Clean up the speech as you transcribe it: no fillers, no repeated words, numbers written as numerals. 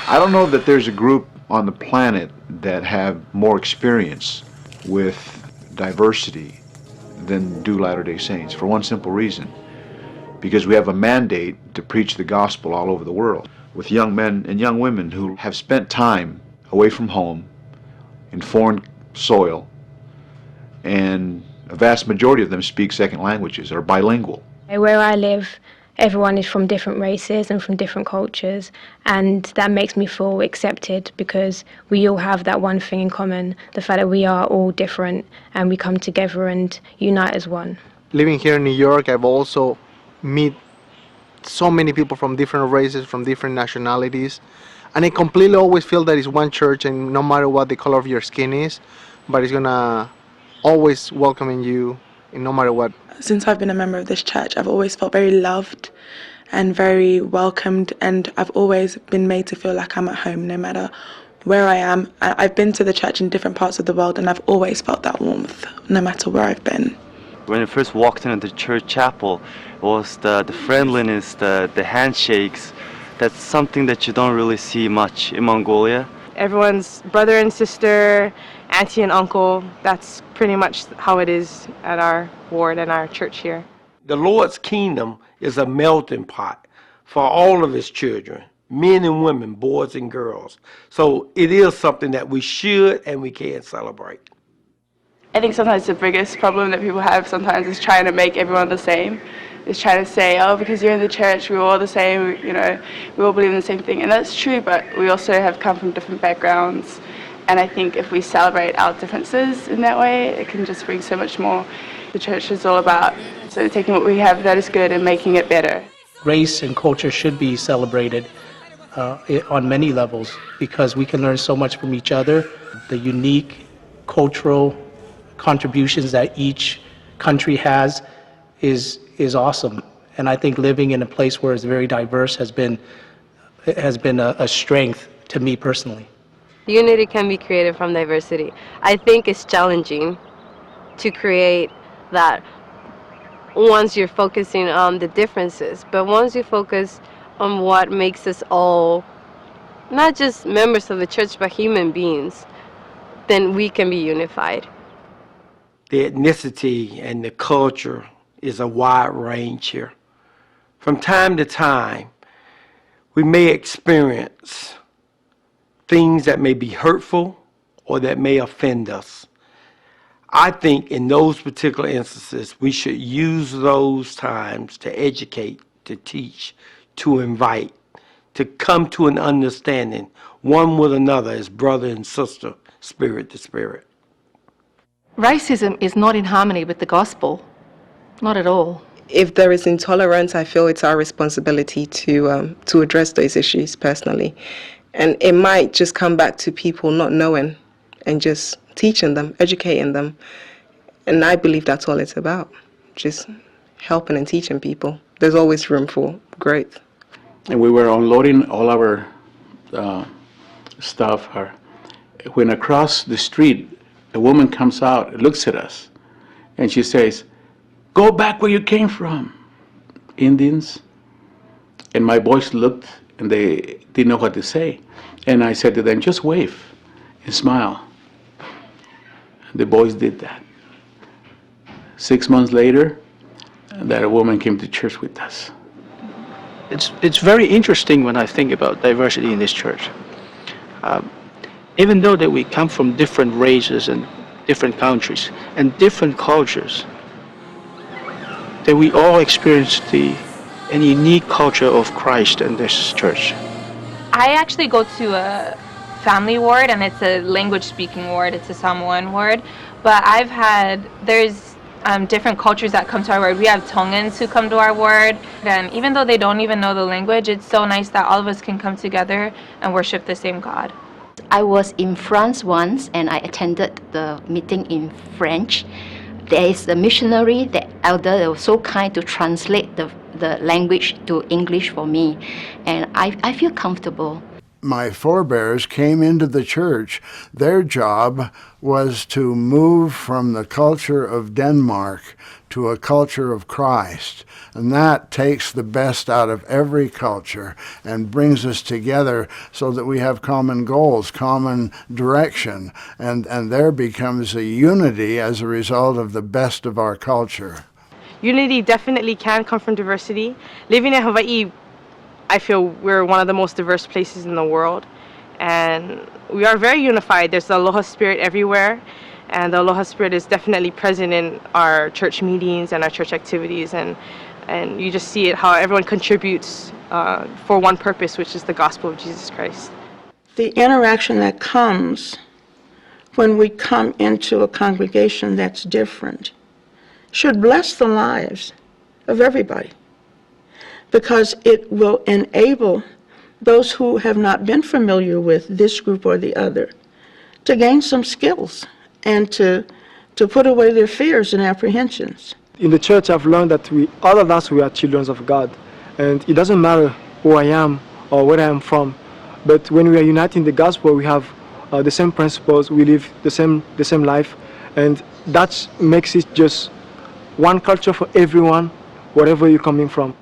I don't know that there's a group on the planet that have more experience with diversity than do Latter-day Saints, for one simple reason. Because we have a mandate to preach the gospel all over the world with young men and young women who have spent time away from home in foreign soil, and a vast majority of them speak second languages, are bilingual. Where I live, everyone is from different races and from different cultures, and that makes me feel accepted because we all have that one thing in common, the fact that we are all different and we come together and unite as one. Living here in New York, I've also met so many people from different races, from different nationalities, and I completely always feel that it's one church, and no matter what the color of your skin is, but it's gonna always welcoming you no matter what. Since I've been a member of this church, I've always felt very loved and very welcomed, and I've always been made to feel like I'm at home no matter where I am. I've been to the church in different parts of the world, and I've always felt that warmth no matter where I've been. When I first walked into the church chapel, it was the friendliness, the handshakes. That's something that you don't really see much in Mongolia. Everyone's brother and sister, auntie and uncle. That's pretty much how it is at our ward and our church here. The Lord's kingdom is a melting pot for all of his children, men and women, boys and girls. So it is something that we should and we can celebrate. I think sometimes the biggest problem that people have sometimes is trying to make everyone the same. Is trying to say, oh, because you're in the church, we're all the same, you know, we all believe in the same thing. And that's true, but we also have come from different backgrounds. And I think if we celebrate our differences in that way, it can just bring so much more. The church is all about taking what we have that is good and making it better. Race and culture should be celebrated on many levels because we can learn so much from each other. The unique cultural contributions that each country has is awesome. And I think living in a place where it's very diverse has been a strength to me personally. Unity can be created from diversity. I think it's challenging to create that once you're focusing on the differences, but once you focus on what makes us all not just members of the church but human beings, then we can be unified. The ethnicity and the culture is a wide range here. From time to time, we may experience things that may be hurtful or that may offend us. I think in those particular instances, we should use those times to educate, to teach, to invite, to come to an understanding, one with another as brother and sister, spirit to spirit. Racism is not in harmony with the gospel, not at all. If there is intolerance, I feel it's our responsibility to address those issues personally. And it might just come back to people not knowing and just teaching them, educating them. And I believe that's all it's about, just helping and teaching people. There's always room for growth. And we were unloading all our stuff. When across the street, a woman comes out, looks at us, and she says, "Go back where you came from, Indians." And my boys looked, and they didn't know what to say. And I said to them, "Just wave and smile." The boys did that. 6 months later, that woman came to church with us. It's very interesting when I think about diversity in this church. Even though that we come from different races and different countries and different cultures, that we all experience a unique culture of Christ in this church. I actually go to a family ward, and it's a language-speaking ward. It's a Samoan ward. But there's different cultures that come to our ward. We have Tongans who come to our ward, and even though they don't even know the language, it's so nice that all of us can come together and worship the same God. I was in France once, and I attended the meeting in French. There is a missionary, the elder, that was so kind to translate the language to English for me, and I feel comfortable. my forebears came into the church, their job was to move from the culture of Denmark to a culture of Christ. And that takes the best out of every culture and brings us together so that we have common goals, common direction, and there becomes a unity as a result of the best of our culture. Unity definitely can come from diversity. Living in Hawaii, I feel we're one of the most diverse places in the world, and we are very unified. There's the aloha spirit everywhere, and the aloha spirit is definitely present in our church meetings and our church activities, and you just see it how everyone contributes for one purpose, which is the gospel of Jesus Christ. The interaction that comes when we come into a congregation that's different should bless the lives of everybody, because it will enable those who have not been familiar with this group or the other to gain some skills and to put away their fears and apprehensions. In the church, I've learned that all of us, we are children of God. And it doesn't matter who I am or where I am from. But when we are united in the gospel, we have the same principles, we live the same life. And that makes it just one culture for everyone, wherever you're coming from.